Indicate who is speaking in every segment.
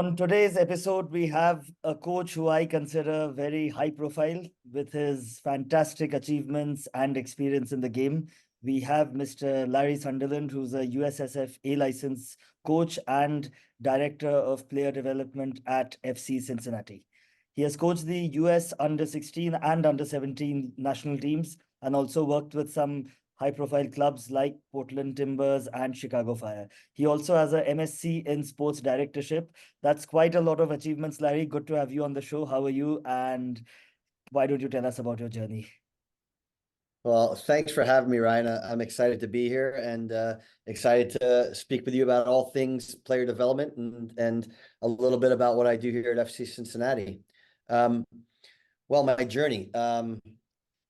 Speaker 1: On today's episode, we have a coach who I consider very high profile with his fantastic achievements and experience in the game. We have Mr. Larry Sunderland, who's a USSF A license coach and director of player development at FC Cincinnati. He has coached the US under 16 and under 17 national teams and also worked with some high profile clubs like Portland Timbers and Chicago Fire. He also has a MSc in sports directorship. That's quite a lot of achievements, Larry. Good to have you on the show. How are you? And why don't you tell us about your journey?
Speaker 2: Well, thanks for having me, Ryan. I'm excited to be here and excited to speak with you about all things player development and a little bit about what I do here at FC Cincinnati. Um, well, my journey,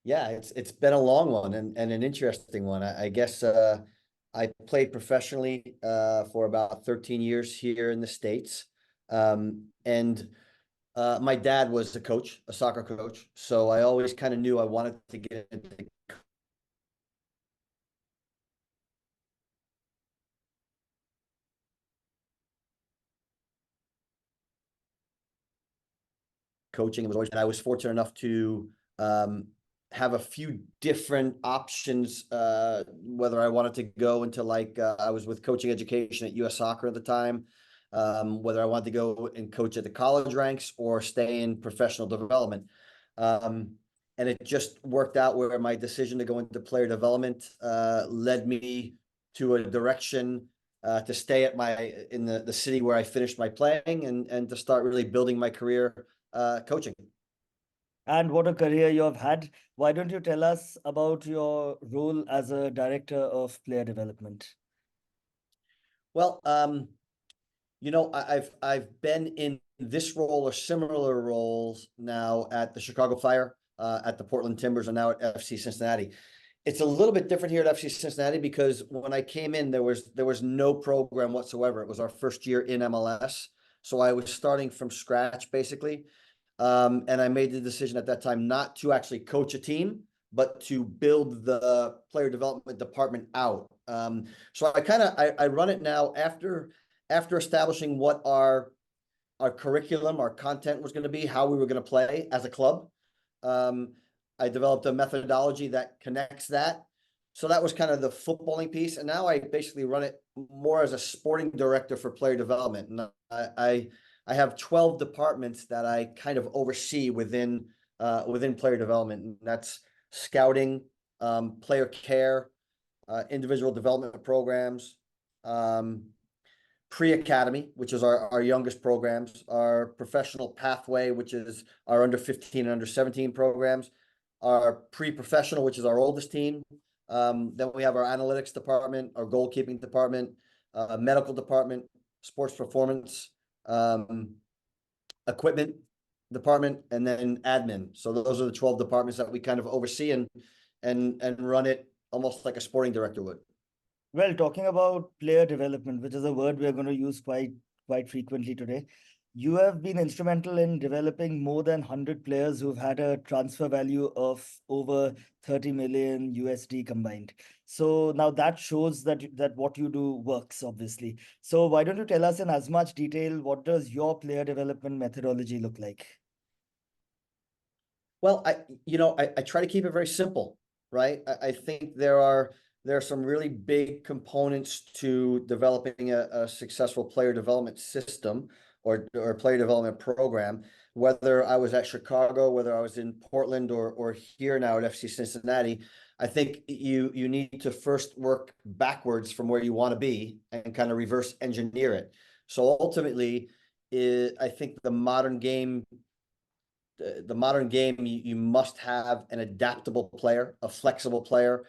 Speaker 2: yeah, it's been a long one and an interesting one. I guess I played professionally for about 13 years here in the States. And my dad was a coach, a soccer coach, so I always kind of knew I wanted to get into coaching. It was always, and I was fortunate enough to have a few different options, whether I wanted to go into I was with coaching education at US Soccer at the time, whether I wanted to go and coach at the college ranks or stay in professional development. And it just worked out where my decision to go into player development led me to a direction to stay at in the city where I finished my playing and to start really building my career coaching.
Speaker 1: And what a career you have had. Why don't you tell us about your role as a director of player development?
Speaker 2: Well, I've been in this role or similar roles now at the Chicago Fire, at the Portland Timbers, and now at FC Cincinnati. It's a little bit different here at FC Cincinnati because when I came in, there was no program whatsoever. It was our first year in MLS, so I was starting from scratch basically. And I made the decision at that time not to actually coach a team, but to build the player development department out. So I run it now after establishing what our curriculum, our content was going to be, how we were going to play as a club. I developed a methodology that connects that. So that was kind of the footballing piece. And now I basically run it more as a sporting director for player development. And I have 12 departments that I kind of oversee within player development. And that's scouting, player care, individual development programs, pre-academy, which is our youngest programs, our professional pathway, which is our under 15 and under 17 programs, our pre-professional, which is our oldest team. Then we have our analytics department, our goalkeeping department, medical department, sports performance, equipment department, and then admin. So those are the 12 departments that we kind of oversee and run it almost like a sporting director would.
Speaker 1: Well, talking about player development, which is a word we're going to use quite frequently today, you have been instrumental in developing more than 100 players who've had a transfer value of over 30 million USD combined. So now that shows that what you do works, obviously. So why don't you tell us in as much detail, what does your player development methodology look like?
Speaker 2: Well, I try to keep it very simple, right? I think there are some really big components to developing a successful player development system or player development program. Whether I was at Chicago, whether I was in Portland or here now at FC Cincinnati, I think you need to first work backwards from where you want to be and kind of reverse engineer it. So ultimately, I think the modern game, you must have an adaptable player, a flexible player.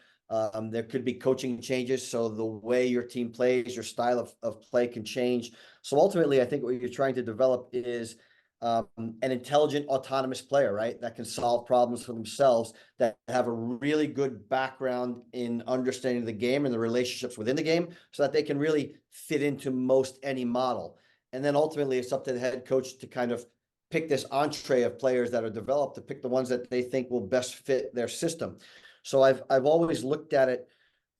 Speaker 2: There could be coaching changes, so the way your team plays, your style of play can change. So ultimately, I think what you're trying to develop is an intelligent, autonomous player, right? That can solve problems for themselves, that have a really good background in understanding the game and the relationships within the game, so that they can really fit into most any model. And then ultimately, it's up to the head coach to kind of pick this entree of players that are developed, to pick the ones that they think will best fit their system. So I've always looked at it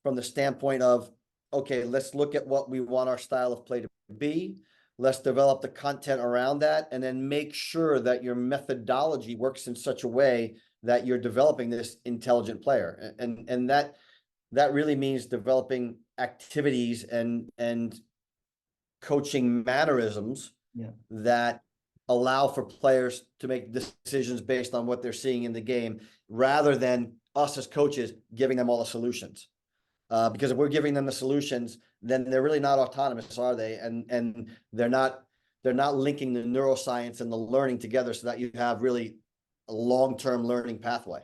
Speaker 2: from the standpoint of, okay, let's look at what we want our style of play to be. Let's develop the content around that, and then make sure that your methodology works in such a way that you're developing this intelligent player. And that really means developing activities and coaching mannerisms
Speaker 1: Yeah.
Speaker 2: that allow for players to make decisions based on what they're seeing in the game, rather than us as coaches giving them all the solutions. Because if we're giving them the solutions, then they're really not autonomous, are they? And they're not linking the neuroscience and the learning together so that you have really a long-term learning pathway.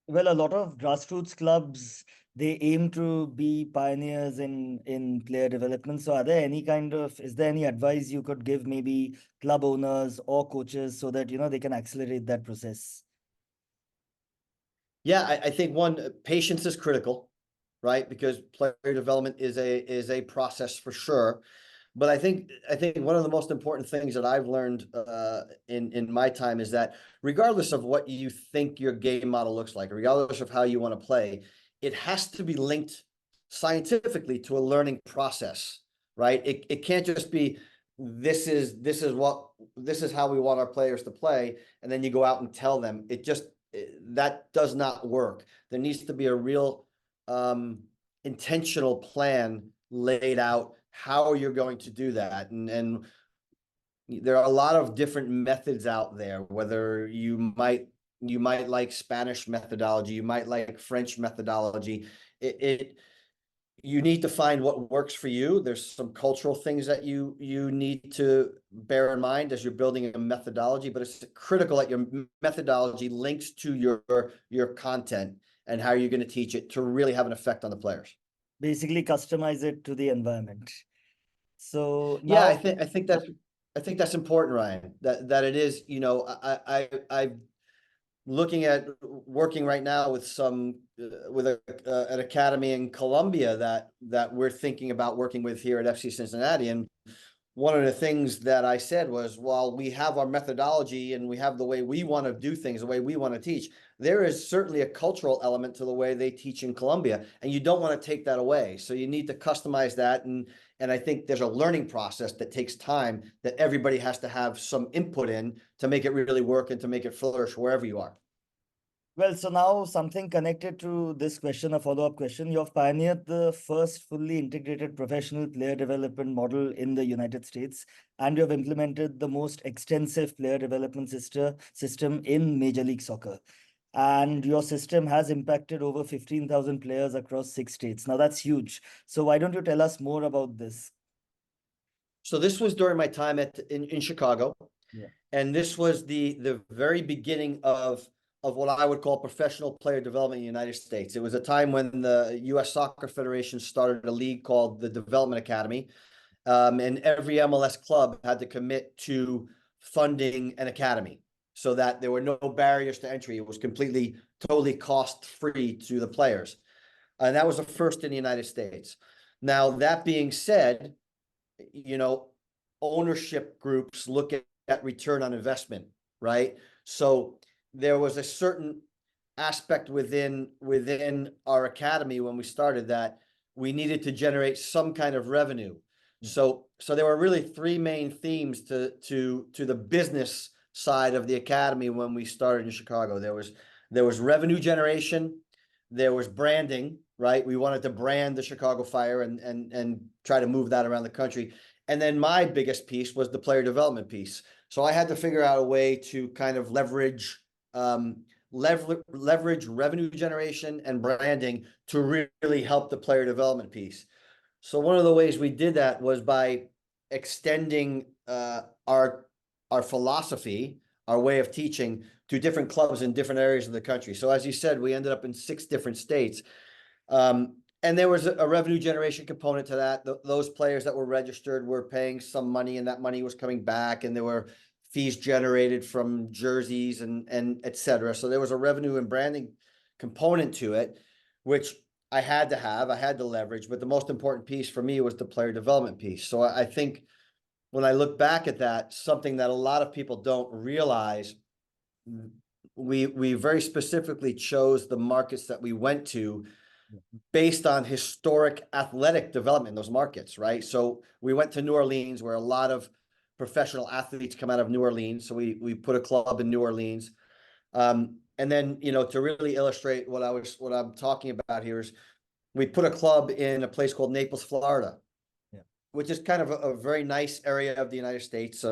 Speaker 1: Well, a lot of grassroots clubs, they aim to be pioneers in player development. So is there any advice you could give maybe club owners or coaches so that, they can accelerate that process?
Speaker 2: Yeah, I think patience is critical, right? Because player development is a process for sure. But I think one of the most important things that I've learned in my time is that regardless of what you think your game model looks like, regardless of how you want to play, it has to be linked scientifically to a learning process, right? It can't just be this is how we want our players to play, and then you go out and tell them. That does not work. There needs to be a real intentional plan laid out how you're going to do that. And there are a lot of different methods out there, whether you might like Spanish methodology, you might like French methodology. You need to find what works for you. There's some cultural things that you need to bear in mind as you're building a methodology, but it's critical that your methodology links to your content and how you're going to teach it to really have an effect on the players.
Speaker 1: Basically, customize it to the environment. So
Speaker 2: Yeah,
Speaker 1: now,
Speaker 2: I think that's important, Ryan. That it is, I'm looking at working right now with an academy in Colombia that we're thinking about working with here at FC Cincinnati. And one of the things that I said was, while we have our methodology and we have the way we want to do things, the way we want to teach, there is certainly a cultural element to the way they teach in Colombia, and you don't want to take that away. So you need to customize that. And I think there's a learning process that takes time that everybody has to have some input in to make it really work and to make it flourish wherever you are.
Speaker 1: well, so now something connected to this question, a follow-up question. You have pioneered the first fully integrated professional player development model in the United States, and you have implemented the most extensive player development system in Major League Soccer. And your system has impacted over 15,000 players across 6 states. Now that's huge. So why don't you tell us more about this?
Speaker 2: So this was during my time in Chicago.
Speaker 1: Yeah.
Speaker 2: And this was the very beginning of what I would call professional player development in the United States. It was a time when the U.S. Soccer Federation started a league called the Development Academy. And every MLS club had to commit to funding an academy so that there were no barriers to entry. It was totally cost-free to the players. And that was the first in the United States. Now, that being said, ownership groups look at return on investment, right? So there was a certain aspect within our academy when we started that we needed to generate some kind of revenue. So there were really three main themes to the business side of the academy when we started in Chicago. There was revenue generation, there was branding, right? We wanted to brand the Chicago Fire and try to move that around the country. And then my biggest piece was the player development piece. So I had to figure out a way to kind of leverage revenue generation and branding to really help the player development piece. So one of the ways we did that was by extending our philosophy, our way of teaching, to different clubs in different areas of the country. So as you said, we ended up in 6 different states. And there was a revenue generation component to that. Those players that were registered were paying some money, and that money was coming back, and there were fees generated from jerseys and et cetera. So there was a revenue and branding component to it, which I had to leverage. But the most important piece for me was the player development piece. So I think when I look back at that, something that a lot of people don't realize, we very specifically chose the markets that we went to based on historic athletic development in those markets, right? So we went to New Orleans, where a lot of professional athletes come out of New Orleans. So we put a club in New Orleans. And then, to really illustrate what I'm talking about here is we put a club in a place called Naples, Florida, which is kind of a very nice area of the United States.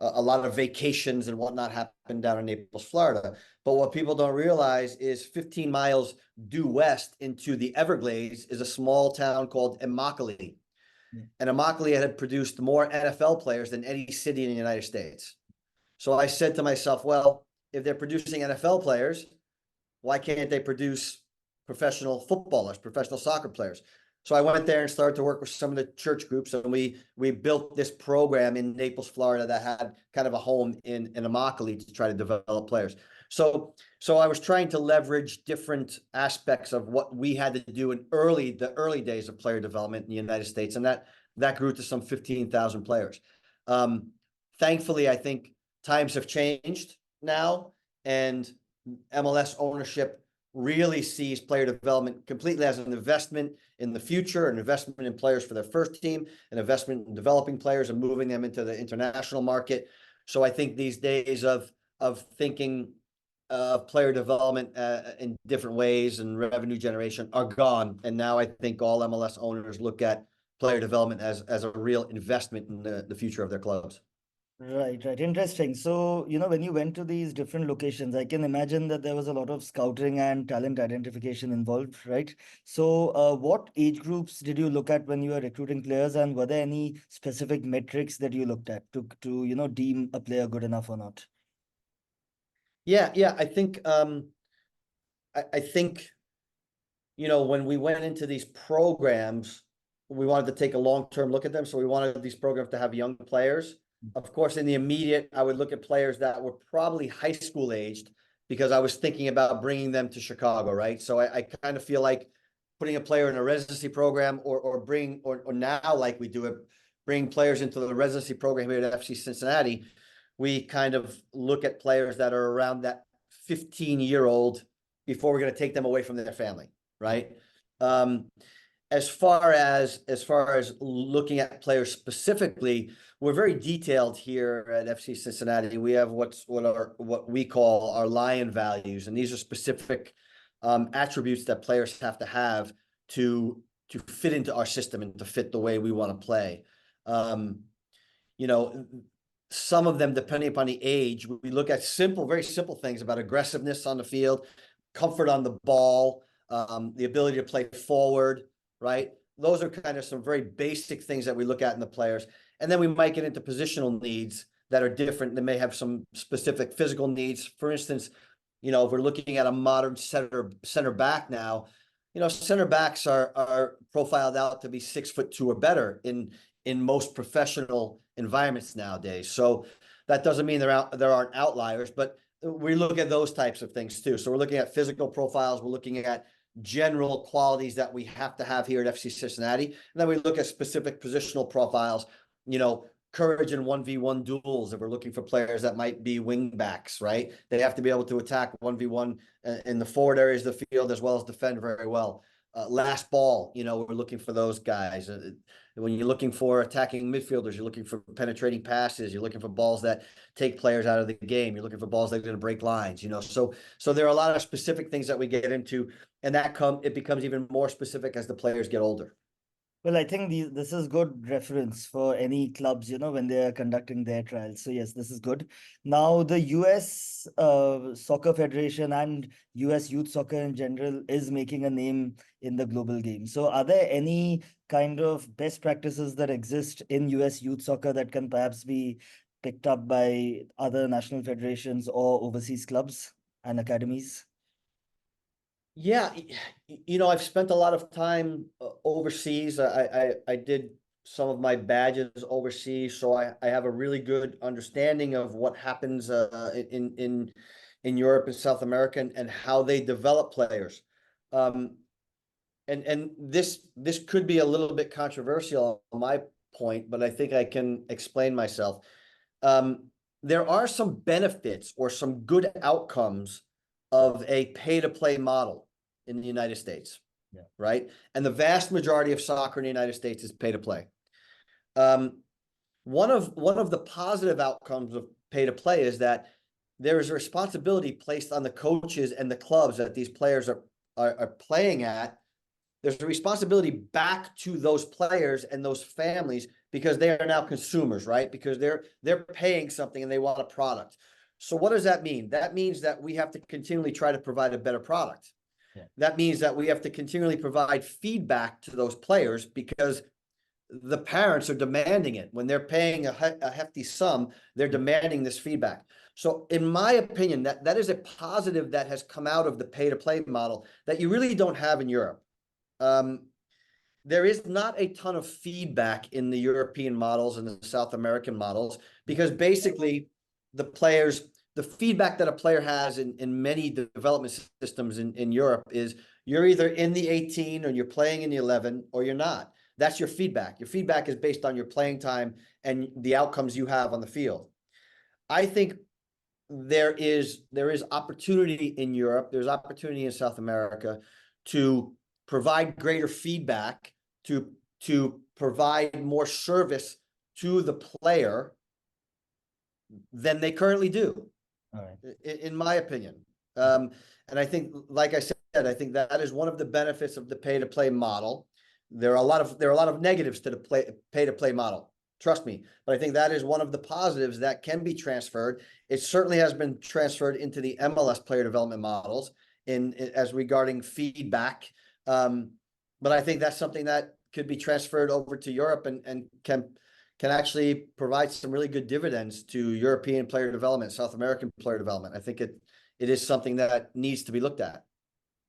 Speaker 2: A lot of vacations and whatnot happen down in Naples, Florida. But what people don't realize is 15 miles due west into the Everglades is a small town called Immokalee. And Immokalee had produced more NFL players than any city in the United States. So I said to myself, well, if they're producing NFL players, why can't they produce professional footballers, professional soccer players? So I went there and started to work with some of the church groups, and we built this program in Naples, Florida, that had kind of a home in Immokalee to try to develop players. So I was trying to leverage different aspects of what we had to do in the early days of player development in the United States, and that grew to some 15,000 players. Thankfully, I think times have changed now, and MLS ownership really sees player development completely as an investment in the future, an investment in players for their first team, an investment in developing players and moving them into the international market. So I think these days of thinking player development in different ways and revenue generation are gone. And now I think all MLS owners look at player development as a real investment in the future of their clubs.
Speaker 1: Right, right. Interesting. So, when you went to these different locations, I can imagine that there was a lot of scouting and talent identification involved, right? So, what age groups did you look at when you were recruiting players, and were there any specific metrics that you looked at to deem a player good enough or not?
Speaker 2: Yeah. I think I think when we went into these programs, we wanted to take a long-term look at them. So we wanted these programs to have young players. Of course, in the immediate, I would look at players that were probably high school aged, because I was thinking about bringing them to Chicago, right? So I kind of feel like putting a player in a residency program or now, like we do it, bring players into the residency program here at FC Cincinnati. We kind of look at players that are around that 15-year-old before we're going to take them away from their family, right? As far as looking at players specifically, we're very detailed here at FC Cincinnati. We have what we call our lion values, and these are specific attributes that players have to have to fit into our system and to fit the way we want to play. Some of them, depending upon the age, we look at very simple things about aggressiveness on the field, comfort on the ball, the ability to play forward, right? Those are kind of some very basic things that we look at in the players. And then we might get into positional needs that are different. They may have some specific physical needs. For instance, if we're looking at a modern center back now, center backs are profiled out to be 6'2" or better in most professional environments nowadays. So that doesn't mean there aren't outliers, but we look at those types of things too. So we're looking at physical profiles. We're looking at general qualities that we have to have here at FC Cincinnati. And then we look at specific positional profiles, courage in 1v1 duels. If we're looking for players that might be wing backs, right? They have to be able to attack 1v1 in the forward areas of the field, as well as defend very well. Last ball, we're looking for those guys. When you're looking for attacking midfielders, you're looking for penetrating passes. You're looking for balls that take players out of the game. You're looking for balls that are going to break lines. So there are a lot of specific things that we get into, and it becomes even more specific as the players get older.
Speaker 1: Well, I think this is good reference for any clubs, when they are conducting their trials. So yes, this is good. Now, the US Soccer Federation and US Youth Soccer in general is making a name in the global game. So are there any kind of best practices that exist in US Youth Soccer that can perhaps be picked up by other national federations or overseas clubs and academies?
Speaker 2: Yeah, I've spent a lot of time overseas. I did some of my badges overseas, so I have a really good understanding of what happens in Europe and South America and how they develop players. And this could be a little bit controversial on my point, but I think I can explain myself. There are some benefits or some good outcomes of a pay-to-play model in the United States, right? And the vast majority of soccer in the United States is pay-to-play. one of the positive outcomes of pay to play is that there is a responsibility placed on the coaches and the clubs that these players are playing at. There's a responsibility back to those players and those families because they are now consumers, right? Because they're paying something and they want a product. So what does that mean? That means that we have to continually try to provide a better product.
Speaker 1: Yeah.
Speaker 2: That means that we have to continually provide feedback to those players because the parents are demanding it. When they're paying a hefty sum, they're demanding this feedback. So in my opinion, that is a positive that has come out of the pay-to-play model that you really don't have in Europe. There is not a ton of feedback in the European models and the South American models because basically the feedback that a player has in many development systems in Europe is you're either in the 18 or you're playing in the 11 or you're not. That's your feedback. Your feedback is based on your playing time and the outcomes you have on the field. I think there is opportunity in Europe, there's opportunity in South America to provide greater feedback, to provide more service to the player than they currently do, in my opinion. And I think, like I said, I think that is one of the benefits of the pay-to-play model. There are a lot of negatives to the pay-to-play model. Trust me, but I think that is one of the positives that can be transferred. It certainly has been transferred into the MLS player development models as regarding feedback. But I think that's something that could be transferred over to Europe and can actually provide some really good dividends to European player development, South American player development. I think it is something that needs to be looked at.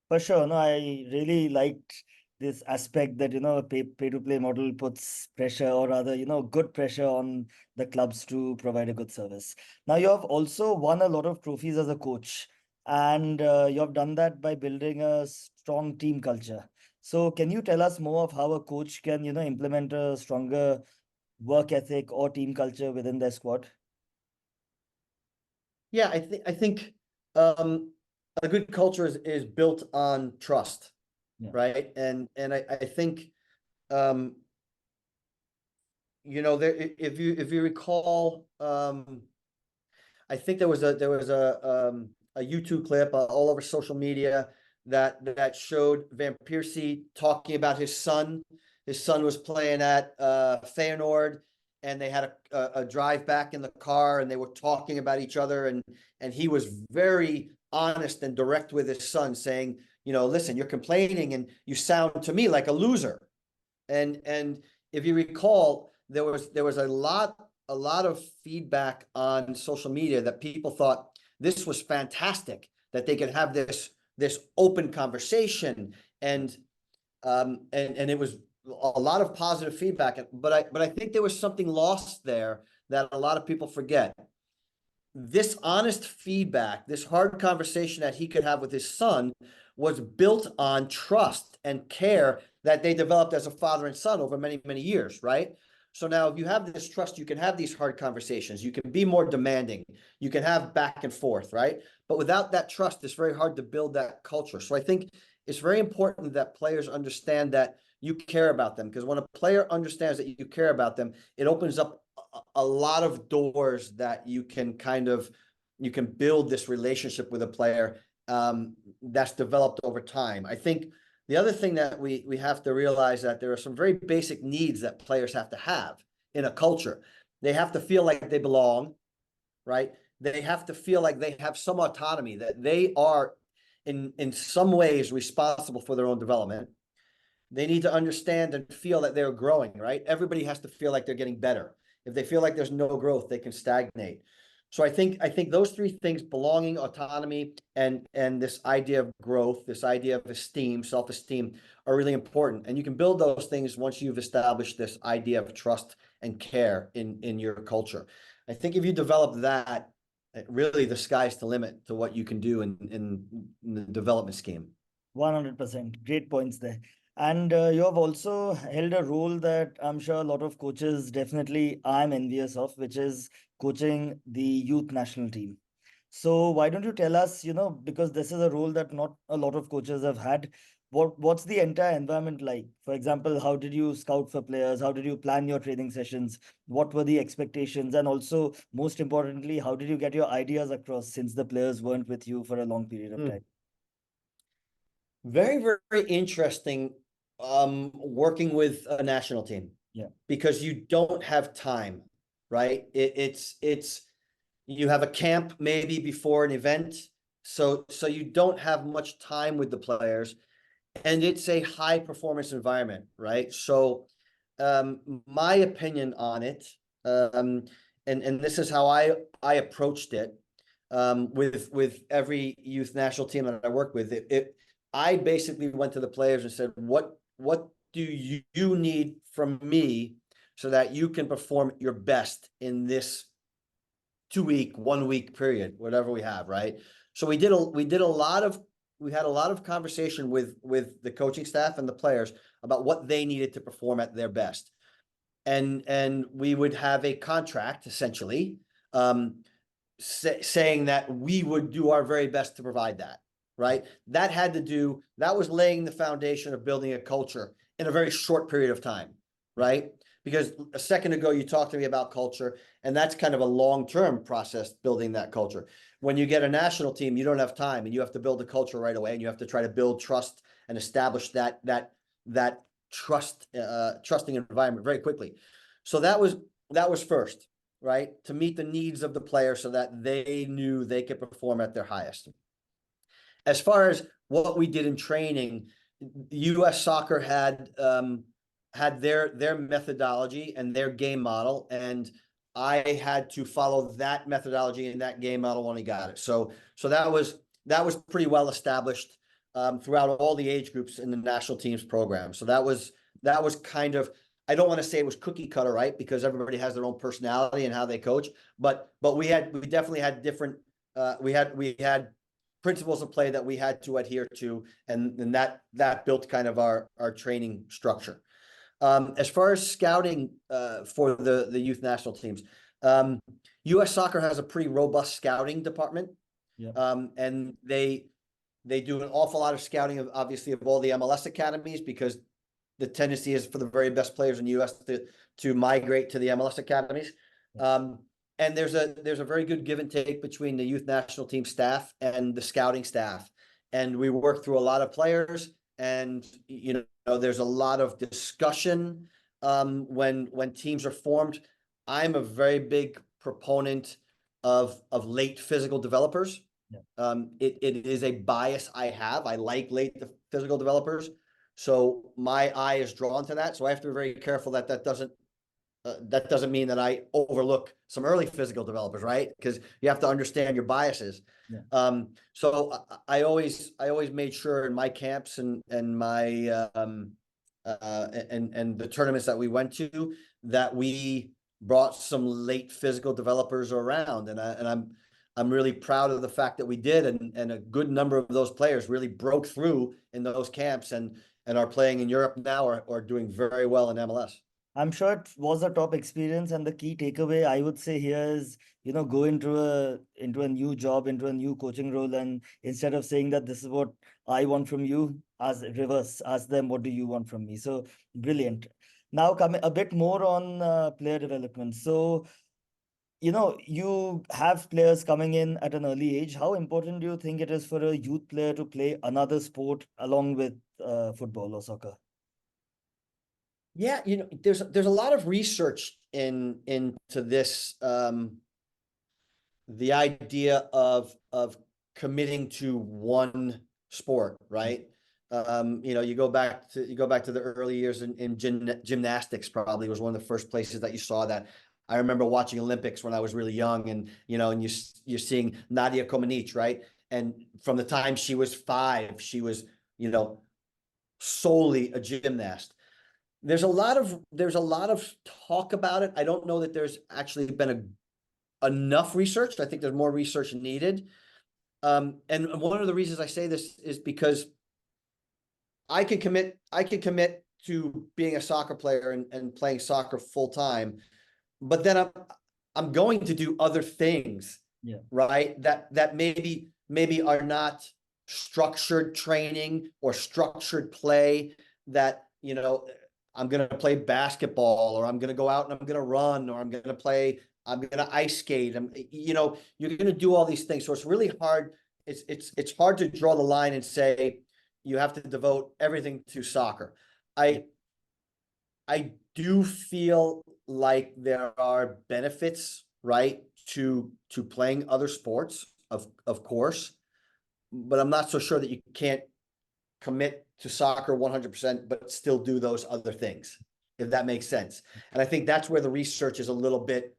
Speaker 1: For sure. No, I really liked this aspect that, a pay-to-play model puts pressure, or rather, good pressure on the clubs to provide a good service. Now, you have also won a lot of trophies as a coach, and you have done that by building a strong team culture. So can you tell us more of how a coach can, implement a stronger work ethic or team culture within their squad?
Speaker 2: Yeah, I think a good culture is built on trust.
Speaker 1: Yeah.
Speaker 2: Right. And I think, there, if you recall, I think there was a YouTube clip all over social media that showed Van Persie talking about his son. His son was playing at Feyenoord, and they had a drive back in the car, and they were talking about each other, and he was very honest and direct with his son, saying, listen, you're complaining and you sound to me like a loser. And if you recall, there was a lot of feedback on social media that people thought this was fantastic, that they could have this open conversation, and it was a lot of positive feedback. But I think there was something lost there that a lot of people forget. This honest feedback, this hard conversation that he could have with his son was built on trust and care that they developed as a father and son over many, many years, right? So now if you have this trust, you can have these hard conversations, you can be more demanding, you can have back and forth, right? But without that trust, it's very hard to build that culture. So I think it's very important that players understand that you care about them, because when a player understands that you care about them, it opens up a lot of doors that you can build this relationship with a player that's developed over time. I think the other thing that we have to realize that there are some very basic needs that players have to have in a culture. They have to feel like they belong, right? They have to feel like they have some autonomy, that they are in some ways responsible for their own development. They need to understand and feel that they're growing, right? Everybody has to feel like they're getting better. If they feel like there's no growth, they can stagnate. So I think those three things, belonging, autonomy, and this idea of growth, this idea of esteem, self-esteem, are really important. And you can build those things once you've established this idea of trust and care in your culture. I think if you develop that, really the sky's the limit to what you can do in the development scheme.
Speaker 1: 100%. Great points there. And you have also held a role that I'm sure a lot of coaches definitely I'm envious of, which is coaching the youth national team. So why don't you tell us, because this is a role that not a lot of coaches have had, what's the entire environment like? For example, how did you scout for players? How did you plan your training sessions? What were the expectations? And also, most importantly, how did you get your ideas across since the players weren't with you for a long period of time?
Speaker 2: Very, very interesting working with a national team.
Speaker 1: Yeah.
Speaker 2: Because you don't have time, right? It's you have a camp maybe before an event, so you don't have much time with the players, and it's a high performance environment, right? So my opinion on it, and this is how I approached it with every youth national team that I work with. I basically went to the players and said, what do you need from me so that you can perform your best in this 2 week, 1 week period, whatever we have, right? So we had a lot of conversation with the coaching staff and the players about what they needed to perform at their best. And we would have a contract essentially, saying that we would do our very best to provide that, right? That was laying the foundation of building a culture in a very short period of time, right? Because a second ago you talked to me about culture, and that's kind of a long-term process, building that culture. When you get a national team, you don't have time, and you have to build a culture right away, and you have to try to build trust and establish that trusting environment very quickly. So that was first, right? To meet the needs of the player so that they knew they could perform at their highest. As far as what we did in training, US Soccer had their methodology and their game model, and I had to follow that methodology and that game model when I got it. So that was pretty well established throughout all the age groups in the national teams program. So that was kind of, I don't want to say it was cookie cutter, right? Because everybody has their own personality and how they coach, but we definitely had different, we had principles of play that we had to adhere to, and that built kind of our training structure. As far as scouting for the youth national teams, US Soccer has a pretty robust scouting department.
Speaker 1: Yeah.
Speaker 2: And they do an awful lot of scouting of, obviously, of all the MLS academies, because the tendency is for the very best players in the US to migrate to the MLS academies. And there's a very good give and take between the youth national team staff and the scouting staff. And we work through a lot of players, and there's a lot of discussion when teams are formed. I'm a very big proponent of late physical developers.
Speaker 1: Yeah.
Speaker 2: It is a bias I have. I like late physical developers, so my eye is drawn to that. So I have to be very careful that doesn't mean that I overlook some early physical developers, right? Because you have to understand your biases.
Speaker 1: Yeah.
Speaker 2: So I always made sure in my camps and my and the tournaments that we went to, that we brought some late physical developers around, and I'm really proud of the fact that we did, and a good number of those players really broke through in those camps and are playing in Europe now, or doing very well in MLS.
Speaker 1: I'm sure it was a top experience, and the key takeaway I would say here is, go into a new job, into a new coaching role, and instead of saying that this is what I want from you, as reverse, ask them what do you want from me. So brilliant. Now coming a bit more on player development. So you have players coming in at an early age. How important do you think it is for a youth player to play another sport along with football or soccer?
Speaker 2: Yeah, there's a lot of research into this, the idea of committing to one sport, right? You go back to the early years in gymnastics. Probably was one of the first places that you saw that. I remember watching Olympics when I was really young, and you're seeing Nadia Comaneci, right? And from the time she was 5, she was solely a gymnast. There's a lot of talk about it. I don't know that there's actually been enough research. I think there's more research needed. And one of the reasons I say this is because I can commit to being a soccer player and playing soccer full time, but then I'm going to do other things,
Speaker 1: Yeah.
Speaker 2: right? That maybe are not structured training or structured play that, you know, I'm going to play basketball, or I'm going to go out and I'm going to run, or I'm going to ice skate. You know, you're going to do all these things. So it's really hard. It's hard to draw the line and say you have to devote everything to soccer. I do feel like there are benefits, right, to playing other sports, of course, but I'm not so sure that you can't commit to soccer 100%, but still do those other things, if that makes sense. And I think that's where the research is a little bit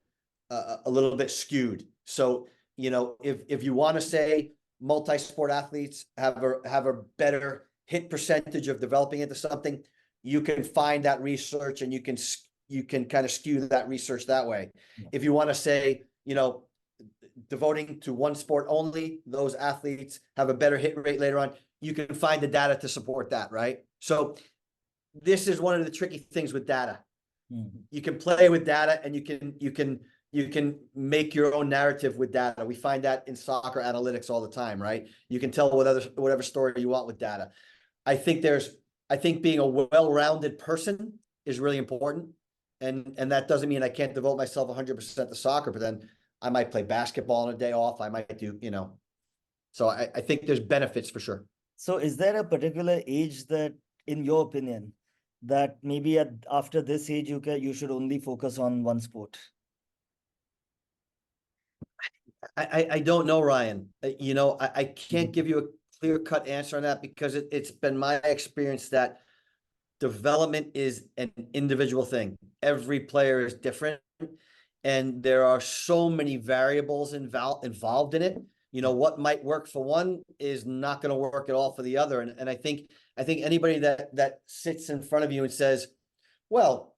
Speaker 2: skewed. So, you know, if you want to say multi-sport athletes have a better hit percentage of developing into something, you can find that research and you can kind of skew that research that way.
Speaker 1: Yeah.
Speaker 2: If you want to say, you know, devoting to one sport only, those athletes have a better hit rate later on, you can find the data to support that, right? So this is one of the tricky things with data.
Speaker 1: Mm-hmm.
Speaker 2: You can play with data, and you can make your own narrative with data. We find that in soccer analytics all the time, right? You can tell whatever story you want with data. I think being a well-rounded person is really important. And that doesn't mean I can't devote myself 100% to soccer, but then I might play basketball on a day off. I might do, you know, so I think there's benefits for sure.
Speaker 1: So is there a particular age that, in your opinion, that maybe after this age you should only focus on one sport?
Speaker 2: I don't know, Ryan. You know, I can't give you a clear-cut answer on that, because it's been my experience that development is an individual thing. Every player is different, and there are so many variables involved in it. You know, what might work for one is not going to work at all for the other. And I think anybody that sits in front of you and says, well,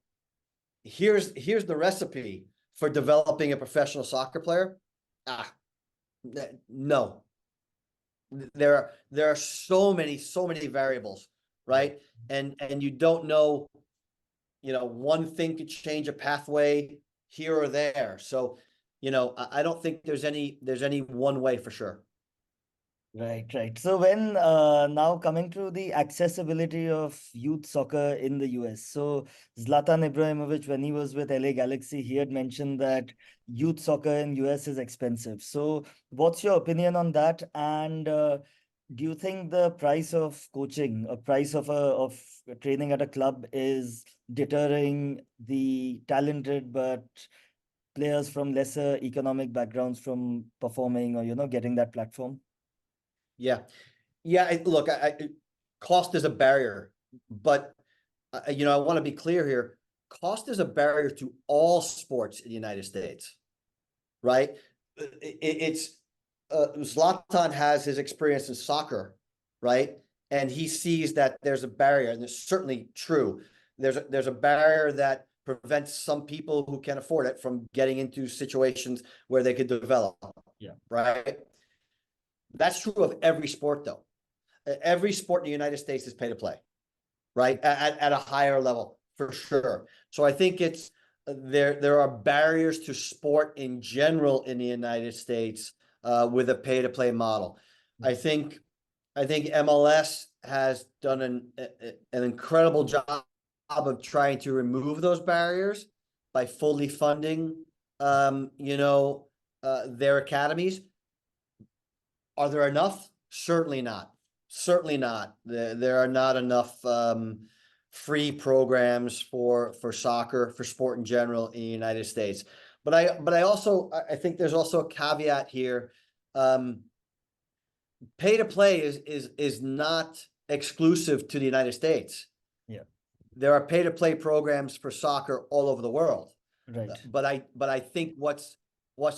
Speaker 2: here's the recipe for developing a professional soccer player. No. There are so many variables, right? And you don't know, you know, one thing could change a pathway here or there. So, you know, I don't think there's any one way for sure.
Speaker 1: Right. So when now coming to the accessibility of youth soccer in the US. So Zlatan Ibrahimovic, when he was with LA Galaxy, he had mentioned that youth soccer in US is expensive. So what's your opinion on that? And do you think the price of coaching, a price of training at a club, is deterring the talented but players from lesser economic backgrounds from performing or, you know, getting that platform?
Speaker 2: Yeah. Look, cost is a barrier, but you know, I want to be clear here. Cost is a barrier to all sports in the United States, right? It's Zlatan has his experience in soccer, right? And he sees that there's a barrier, and it's certainly true. There's a barrier that prevents some people who can afford it from getting into situations where they could develop.
Speaker 1: Yeah.
Speaker 2: Right. That's true of every sport, though. Every sport in the United States is pay to play, right? At a higher level, for sure. So I think it's there are barriers to sport in general in the United States with a pay to play model. I think MLS has done an incredible job of trying to remove those barriers by fully funding you know, their academies. Are there enough? Certainly not. Certainly not. There are not enough free programs for soccer, for sport in general in the United States. But I think there's also a caveat here. Pay to play is not exclusive to the United States.
Speaker 1: Yeah.
Speaker 2: There are pay to play programs for soccer all over the world.
Speaker 1: Right.
Speaker 2: But I think what's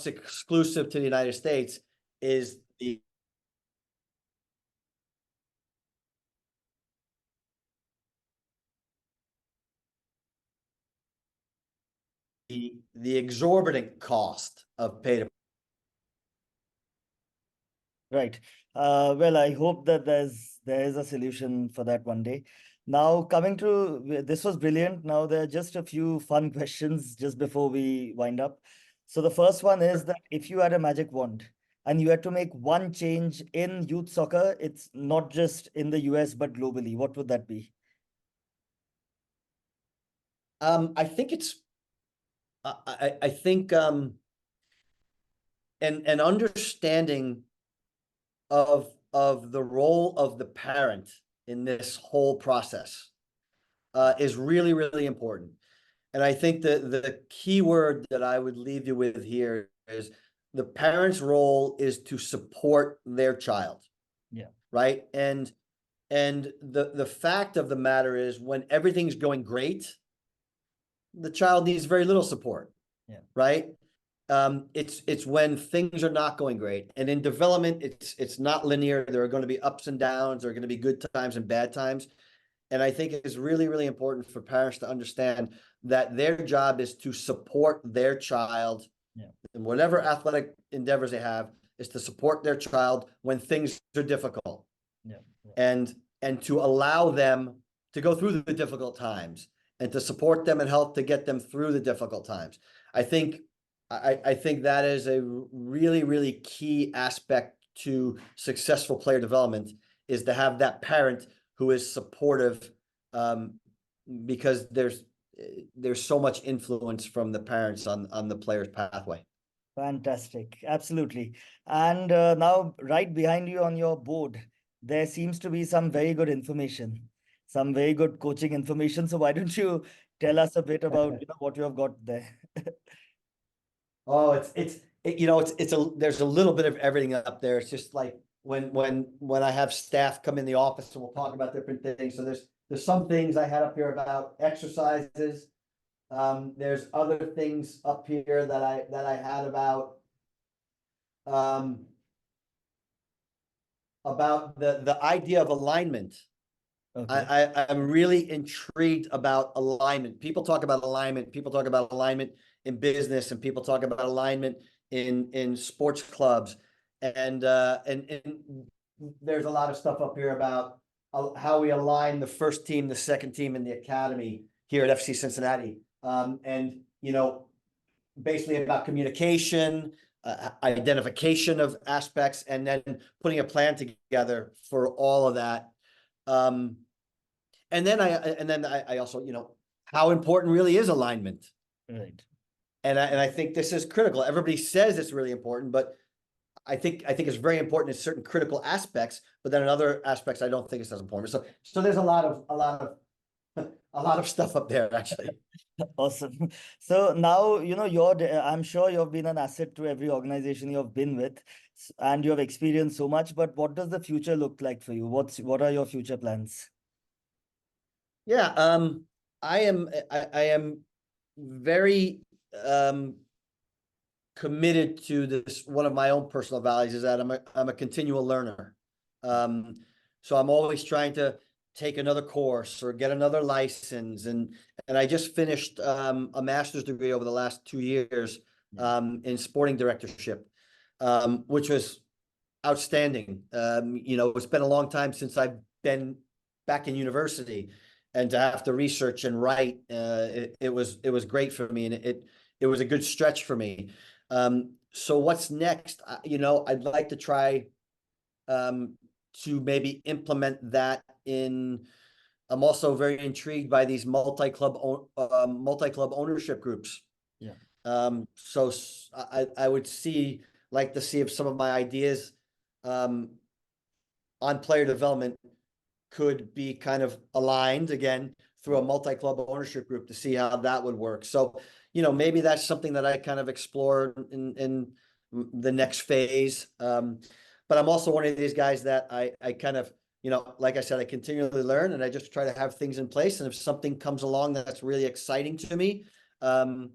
Speaker 2: exclusive to the United States is the exorbitant cost of pay to.
Speaker 1: Right. Well, I hope that there is a solution for that one day. Now, coming to this was brilliant. Now, there are just a few fun questions just before we wind up. So the first one is that if you had a magic wand and you had to make one change in youth soccer, it's not just in the US, but globally, what would that be?
Speaker 2: I think it's, I think, an understanding of the role of the parent in this whole process is really, really important. And I think that the key word that I would leave you with here is the parent's role is to support their child.
Speaker 1: Yeah.
Speaker 2: Right. And the fact of the matter is when everything's going great, the child needs very little support.
Speaker 1: Yeah.
Speaker 2: Right. It's when things are not going great. And in development, it's not linear. There are going to be ups and downs. There are going to be good times and bad times. And I think it's really, really important for parents to understand that their job is to support their child in whatever athletic endeavors they have, is to support their child when things are difficult.
Speaker 1: Yeah.
Speaker 2: And to allow them to go through the difficult times and to support them and help to get them through the difficult times. I think that is a really, really key aspect to successful player development, is to have that parent who is supportive, because there's so much influence from the parents on the player's pathway.
Speaker 1: Fantastic. Absolutely. And now, right behind you on your board, there seems to be some very good information, some very good coaching information. So why don't you tell us a bit about what you have got there?
Speaker 2: Oh, there's a little bit of everything up there. It's just like when I have staff come in the office and we'll talk about different things. So there's some things I had up here about exercises. There's other things up here that I had about the idea of alignment.
Speaker 1: Okay.
Speaker 2: I'm really intrigued about alignment. People talk about alignment. People talk about alignment in business, and people talk about alignment in sports clubs, and there's a lot of stuff up here about how we align the first team, the second team, and the academy here at FC Cincinnati, and basically about communication, identification of aspects, and then putting a plan together for all of that. And then I also, how important really is alignment.
Speaker 1: Right.
Speaker 2: And I think this is critical. Everybody says it's really important, but I think it's very important in certain critical aspects, but then in other aspects, I don't think it's as important. So there's a lot of stuff up there, actually.
Speaker 1: Awesome. So now, I'm sure you've been an asset to every organization you've been with, and you have experienced so much, but what does the future look like for you? What are your future plans?
Speaker 2: Yeah, I am very committed to this. One of my own personal values is that I'm a continual learner. So I'm always trying to take another course or get another license, and I just finished a master's degree over the last 2 years in sporting directorship, which was outstanding. It's been a long time since I've been back in university, and to have to research and write, it was great for me, and it was a good stretch for me. So what's next? I'd like to try to maybe implement that in. I'm also very intrigued by these multi-club ownership groups.
Speaker 1: Yeah.
Speaker 2: So I would like to see if some of my ideas on player development could be kind of aligned again through a multi-club ownership group to see how that would work. So, maybe that's something that I kind of explore in the next phase. But I'm also one of these guys that I kind of, like I said, I continually learn, and I just try to have things in place. And if something comes along that's really exciting to me, then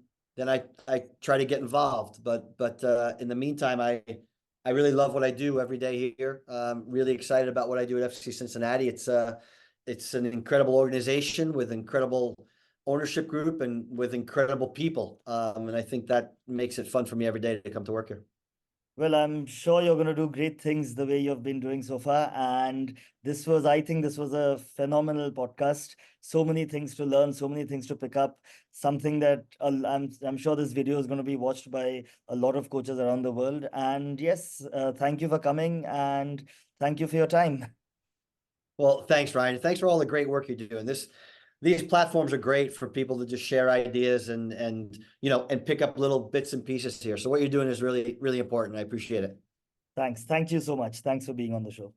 Speaker 2: I try to get involved. But in the meantime, I really love what I do every day here. Really excited about what I do at FC Cincinnati. It's an incredible organization with incredible ownership group and with incredible people. And I think that makes it fun for me every day to come to work here.
Speaker 1: Well, I'm sure you're going to do great things the way you've been doing so far. And I think this was a phenomenal podcast. So many things to learn, so many things to pick up. Something that I'm sure this video is going to be watched by a lot of coaches around the world. And yes, thank you for coming and thank you for your time.
Speaker 2: Well, thanks, Ryan. Thanks for all the great work you're doing. These platforms are great for people to just share ideas and pick up little bits and pieces here. So what you're doing is really, really important. I appreciate it.
Speaker 1: Thanks. Thank you so much. Thanks for being on the show.